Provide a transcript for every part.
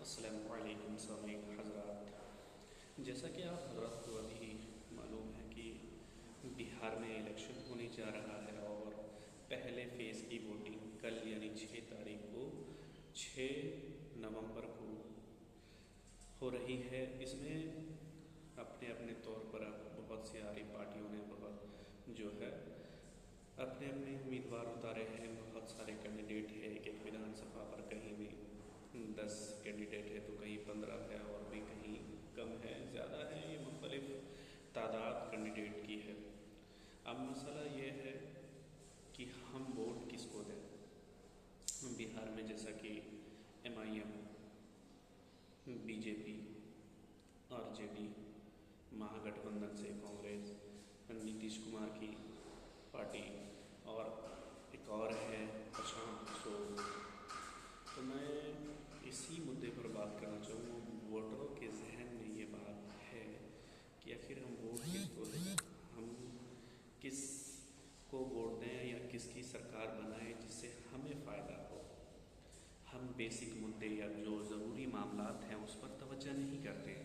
अस्सलामु अलैकुम सामीन हज़रात। जैसा कि आप हज़रात को अभी मालूम है कि बिहार में इलेक्शन होने जा रहा है और पहले फ़ेज़ की वोटिंग कल यानी 6 तारीख को 6 नवंबर को हो रही है। इसमें अपने अपने तौर पर अब बहुत सारी पार्टियों ने बहुत जो है अपने अपने उम्मीदवार उतारे हैं। बहुत सारे कैंडिडेट है, एक एक विधानसभा पर कहीं भी 10 कैंडिडेट है तो कहीं 15 है और भी कहीं कम है, ज़्यादा है। ये मुख्तलिफ तादाद कैंडिडेट की है। अब मसला ये है कि हम वोट किसको दें। बिहार में जैसा कि MIM, BJP, RJD, महागठबंधन से कांग्रेस, नीतीश कुमार की पार्टी और एक और है प्रशांत किशोर। तो मैं इसी मुद्दे पर बात करना चाहूँगा। वोटरों के जहन में ये बात है कि आखिर हम वोट किसको दें, हम किस को वोट दें या किसकी सरकार बनाएं जिससे हमें फ़ायदा हो। हम बेसिक मुद्दे या जो ज़रूरी मामलात हैं उस पर तवज्जो नहीं करते,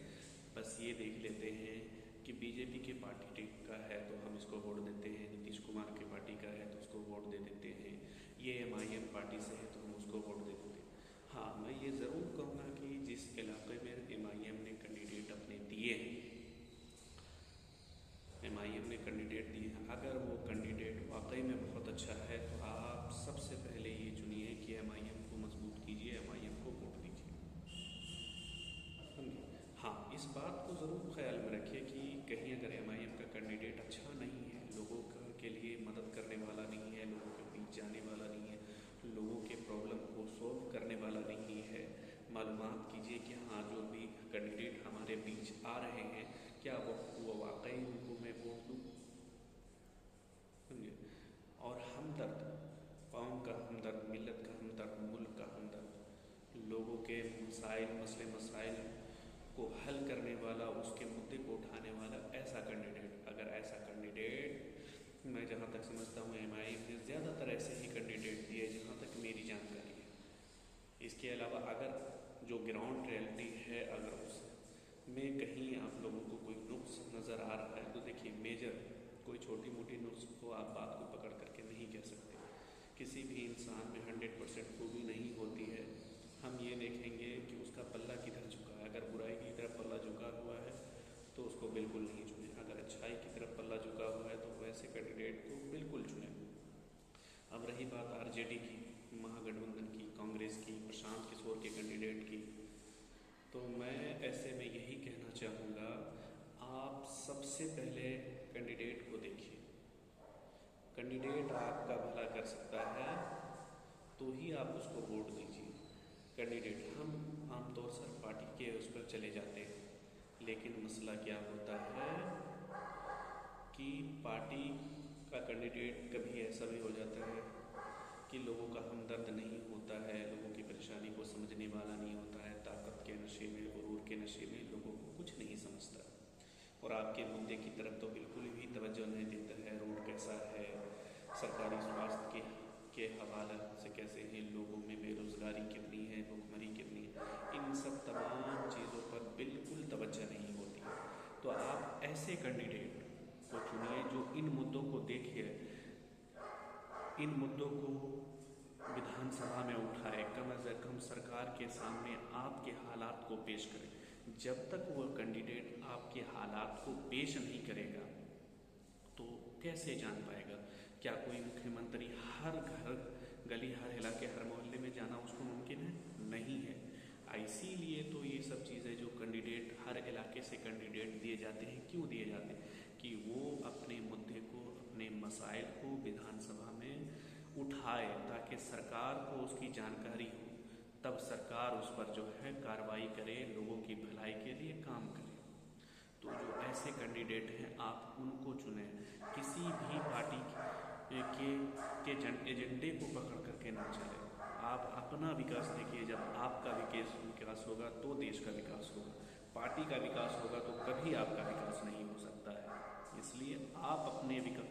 बस ये देख लेते हैं कि BJP के पार्टी का है तो हम इसको वोट देते हैं, नीतीश कुमार के पार्टी का है तो उसको वोट दे देते हैं, ये MIM पार्टी से है तो हम उसको वोट दे देते हैं। हाँ, मैं ये ज़रूर कहूँगा कि जिस इलाके में MIM ने कैंडिडेट अपने दिए हैं, MIM ने कैंडिडेट दिए हैं, अगर वो कैंडिडेट वाकई में बहुत अच्छा है तो आप सबसे पहले ये चुनिए कि MIM को मजबूत कीजिए, MIM को वोट दीजिए। हाँ, इस बात को ज़रूर ख्याल में रखिए कि कहीं अगर MIM का कैंडिडेट अच्छा नहीं है, लोगों के लिए मदद करने वाला नहीं है, लोगों के बीच जाने वाला नहीं है, लोगों के प्रॉब्लम को सॉल्व करने वाला नहीं है, मालूमात कीजिए कि हाँ जो भी कैंडिडेट हमारे बीच आ रहे हैं क्या वो वाकई उनको मैं वोट दूँ। समझे। और हमदर्द, कौम का हमदर्द, मिलत का हमदर्द, मुल्क का हमदर्द, लोगों के मसले मसाइल को हल करने वाला, उसके मुद्दे को उठाने वाला ऐसा कैंडिडेट, अगर ऐसा कैंडिडेट मैं जहाँ तक समझता हूँ MIM ने ज़्यादातर ऐसे ही कैंडिडेट दिए जहाँ तक मेरी जानकारी है। इसके अलावा अगर जो ग्राउंड रियलिटी है अगर उसमें कहीं आप लोगों को कोई नुक्स नज़र आ रहा है तो देखिए, मेजर कोई छोटी मोटी नुक्स को आप बात को पकड़ करके नहीं कह सकते। किसी भी इंसान में 100% खूबी नहीं होती है। हम ये देखेंगे कि उसका पल्ला किधर झुका है। अगर बुराई की तरफ पल्ला झुका हुआ है तो उसको बिल्कुल नहीं चुने, अगर अच्छाई की तरफ पल्ला झुका हुआ है तो वैसे कैंडिडेट को बिल्कुल चुने। अब रही बात RJD की, महागठबंधन की, कांग्रेस की, प्रशांत किशोर के कैंडिडेट की, तो मैं ऐसे में यही कहना चाहूँगा, आप सबसे पहले कैंडिडेट को देखिए। कैंडिडेट आपका भला कर सकता है तो ही आप उसको वोट दीजिए। कैंडिडेट, हम आमतौर पर पार्टी के उस पर चले जाते हैं, लेकिन मसला क्या होता है कि पार्टी का कैंडिडेट कभी ऐसा भी हो जाता है कि लोगों का हमदर्द नहीं होता है, लोगों की परेशानी को समझने वाला नहीं होता है, ताकत के नशे में, गुरूर के नशे में लोगों को कुछ नहीं समझता और आपके मुद्दे की तरफ तो बिल्कुल भी तवज्जो नहीं देता है। रोड कैसा है, सरकारी स्वास्थ्य के हवाले से कैसे हैं, लोगों में बेरोज़गारी कितनी है, भुखमरी कितनी है, इन सब तमाम चीज़ों पर बिल्कुल तवज्जो नहीं होती। तो आप ऐसे कैंडिडेट को चुनिए जो इन मुद्दों को देखिए, इन मुद्दों को विधानसभा में उठाए, कम से कम सरकार के सामने आपके हालात को पेश करें। जब तक वो कैंडिडेट आपके हालात को पेश नहीं करेगा तो कैसे जान पाएगा। क्या कोई मुख्यमंत्री हर घर गली, हर इलाके, हर मोहल्ले में जाना उसको मुमकिन है? नहीं है। इसीलिए तो ये सब चीज़ें जो कैंडिडेट हर इलाके से कैंडिडेट दिए जाते हैं, क्यों दिए जाते हैं कि वो अपने मुद्दे को, अपने मसाइल को विधानसभा में उठाए ताकि सरकार को उसकी जानकारी हो, तब सरकार उस पर जो है कार्रवाई करे, लोगों की भलाई के लिए काम करे। तो जो ऐसे कैंडिडेट हैं आप उनको चुनें, किसी भी पार्टी के एजेंडे को पकड़ करके ना चले। आप अपना विकास देखिए, जब आपका विकास होगा तो देश का विकास होगा, पार्टी का विकास होगा तो कभी आपका विकास नहीं हो सकता है। इसलिए आप अपने विकास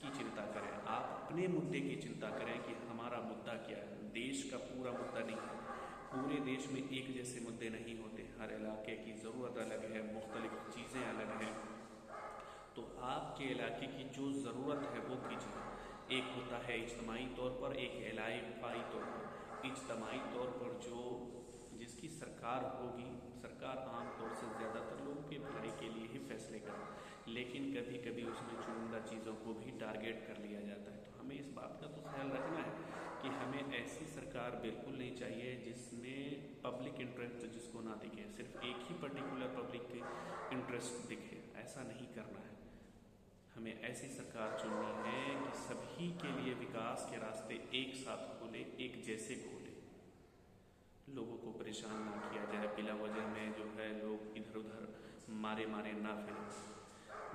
की चिंता करें, आप अपने मुद्दे की चिंता करें कि हमारा मुद्दा क्या है। देश का पूरा मुद्दा नहीं है, पूरे देश में एक जैसे मुद्दे नहीं होते, हर इलाके की ज़रूरत अलग है, मुख्तलिफ चीज़ें अलग हैं। तो आपके इलाके की जो ज़रूरत है वो कीजिए। एक होता है इज्तमाही तौर पर, एक इलाकाई तौर पर। इज्तमाही तौर पर जो जिसकी सरकार होगी, सरकार आम तौर से ज़्यादातर लोगों की भलाई के लिए ही फैसले करे, लेकिन कभी कभी उसमें चुनिंदा चीज़ों को भी टारगेट कर लिया जाता है। तो हमें इस बात का तो ख्याल रखना है कि हमें ऐसी सरकार बिल्कुल नहीं चाहिए जिसमें पब्लिक इंटरेस्ट जिसको ना दिखे, सिर्फ एक ही पर्टिकुलर पब्लिक इंटरेस्ट दिखे, ऐसा नहीं करना है। हमें ऐसी सरकार चुननी है कि सभी के लिए विकास के रास्ते एक साथ खोले, एक जैसे खोले, लोगों को परेशान ना किया जाए, बिला वजह में जो है लोग इधर उधर मारे ना फिरें,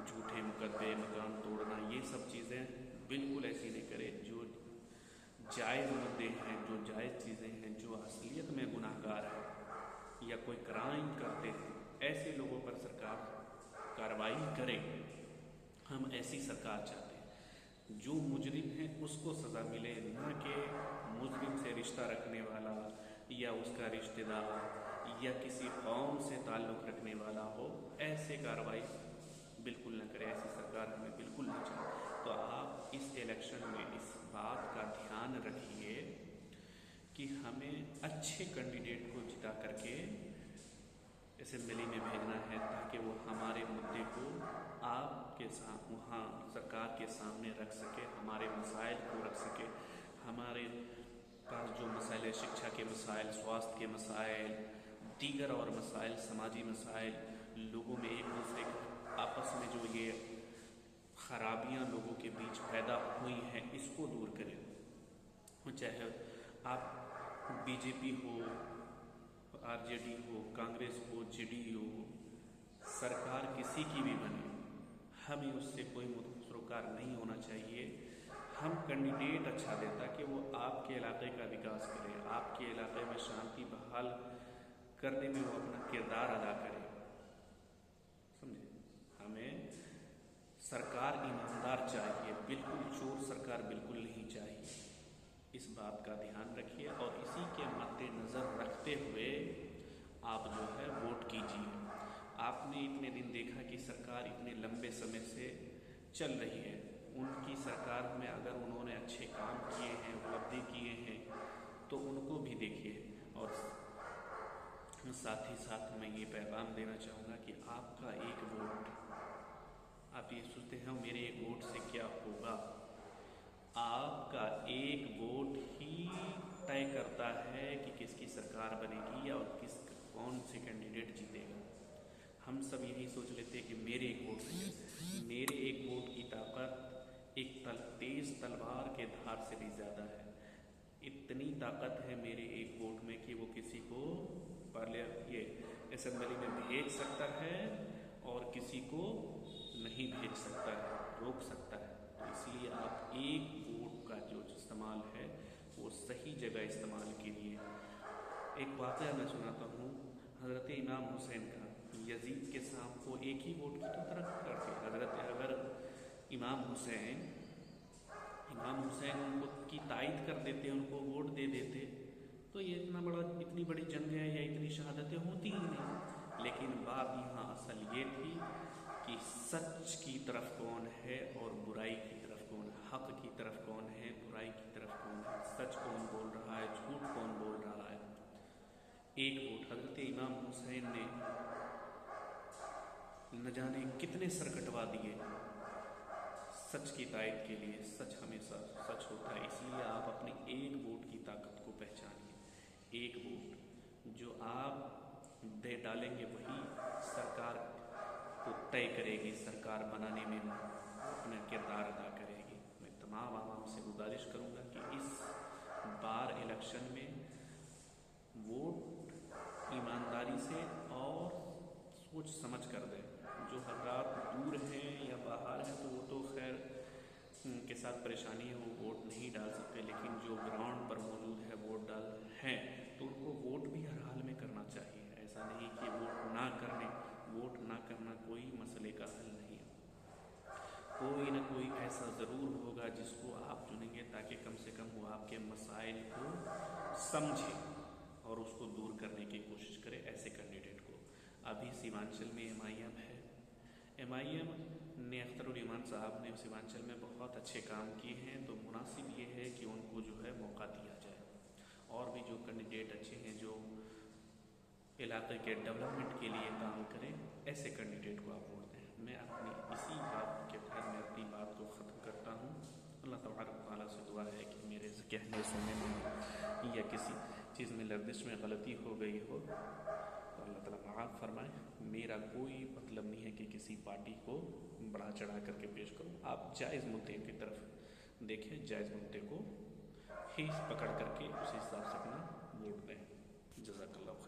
झूठे मुकदमे, मकान तोड़ना, ये सब चीज़ें बिल्कुल ऐसी नहीं करें। जो जायज़ मुद्दे हैं, जो जायज़ चीज़ें हैं, जो असलियत में गुनाहगार है या कोई क्राइम करते हैं, ऐसे लोगों पर सरकार कार्रवाई करे। हम ऐसी सरकार चाहते हैं। जो मुजरिम है उसको सज़ा मिले, ना कि मुजरिम से रिश्ता रखने वाला या उसका रिश्तेदार या किसी कौम से ताल्लुक़ रखने वाला हो, ऐसे कार्रवाई बिल्कुल न करें। ऐसी सरकार हमें बिल्कुल नहीं चाहिए। तो आप इस इलेक्शन में इस बात का ध्यान रखिए कि हमें अच्छे कैंडिडेट को जिता करके असेंबली में भेजना है, ताकि वो हमारे मुद्दे को आपके साथ वहाँ सरकार के सामने रख सके, हमारे मसाइल को रख सके। हमारे पास जो मसाइल है, शिक्षा के मसाइल, स्वास्थ्य के मसाइल, दीगर और मसाइल, समाजी मसाइल, लोगों में एक दूसरे के आपस में जो ये खराबियाँ लोगों के बीच पैदा हुई हैं, इसको दूर करें। चाहे आप बीजेपी हो, आरजेडी हो, कांग्रेस हो, जेडीयू हो, सरकार किसी की भी बने, हमें उससे कोई सरोकार नहीं होना चाहिए। हम कैंडिडेट अच्छा दें ताकि वो आपके इलाके का विकास करे, आपके इलाके में शांति बहाल करने में वो अपना किरदार अदा करे। समझे? हमें सरकार ईमानदार चाहिए, बिल्कुल चोर सरकार बिल्कुल नहीं चाहिए। इस बात का ध्यान रखिए और इसी के मद्देनज़र रखते हुए आप जो है वोट कीजिए। आपने इतने दिन देखा कि सरकार इतने लंबे समय से चल रही है, उनकी सरकार में अगर उन्होंने अच्छे काम किए हैं, उपलब्धि किए हैं, तो उनको भी देखिए। और साथ ही साथ मैं ये पैगाम देना चाहूँगा कि आपका एक वोट, आप ये सोचते हैं मेरे एक वोट से क्या होगा, आपका एक वोट ही तय करता है कि किसकी सरकार बनेगी और कौन से कैंडिडेट जीतेगा। हम सब यही सोच लेते हैं कि मेरे एक वोट से, मेरे एक वोट की ताकत एक तेज तलवार के धार से भी ज़्यादा है। इतनी ताकत है मेरे एक वोट में कि वो किसी को ये असेंबली में भेज सकता है और किसी को नहीं भेज सकता है, रोक सकता है। तो इसलिए आप एक वोट का जो इस्तेमाल है वो सही जगह इस्तेमाल कीजिए। एक वाक़या मैं सुनाता हूँ हज़रत इमाम हुसैन का। यजीद के साथ वो एक ही वोट की तो तरफ करते, अगर इमाम हुसैन उनको की तायद कर देते, उनको वोट दे देते, तो ये इतनी बड़ी जंगें या इतनी शहादतें होती ही नहीं। लेकिन बात यहाँ असल ये थी कि सच की तरफ कौन है और बुराई की तरफ कौन है, हक़ की तरफ कौन है, बुराई की तरफ कौन है, सच कौन बोल रहा है, झूठ कौन बोल रहा है। एक वोट हज़रत इमाम हुसैन ने न जाने कितने सर कटवा दिए सच की तायद के लिए। सच हमेशा सच होता है, इसलिए आप अपने एक वोट की ताकत को पहचानिए। एक वोट जो आप दे डालेंगे वही सरकार को तय करेगी, सरकार बनाने में अपना किरदार अदा करेगी। मैं तमाम आवाम से गुजारिश करूँगा कि इस बार इलेक्शन में वोट ईमानदारी से और सोच समझ कर दें। जो हजरात दूर हैं या बाहर हैं तो वो तो खैर के साथ परेशानी है, वो वोट नहीं डाल सकते, लेकिन जो ग्राउंड पर मौजूद है वोट डाल हैं तो उनको वोट भी हर हाल में करना चाहिए। ऐसा नहीं कि वोट ना करना कोई मसले का हल नहीं है। कोई ना कोई ऐसा ज़रूर होगा जिसको आप चुनेंगे ताकि कम से कम वो आपके मसाइल को समझे और उसको दूर करने की कोशिश करे ऐसे कैंडिडेट को। अभी सीमांचल में MIM है, MIM ने अख्तरुल ईमान साहब ने सीमांचल में बहुत अच्छे काम किए हैं, तो मुनासिब ये है कि उनको जो है मौका दिया जाए। और भी जो कैंडिडेट अच्छे हैं जो इलाके के डेवलपमेंट के लिए काम करें, ऐसे कैंडिडेट को आप वोट दें। मैं अपनी इसी बात के तहत मैं अपनी बात को ख़त्म करता हूँ। अल्लाह तबारक व तआला से दुआ है कि मेरे कहने सुनने में या किसी चीज़ में लर्जिश में गलती हो गई हो तो अल्लाह ताला माफ़ फरमाए। मेरा कोई मतलब नहीं है कि किसी पार्टी को बढ़ा चढ़ा करके पेश करूँ। आप जायज़ मुद्दे की तरफ देखें, जायज़ मुद्दे को ही पकड़ करके उस हिसाब से अपना वोट दें। जज़ाकल्लाह।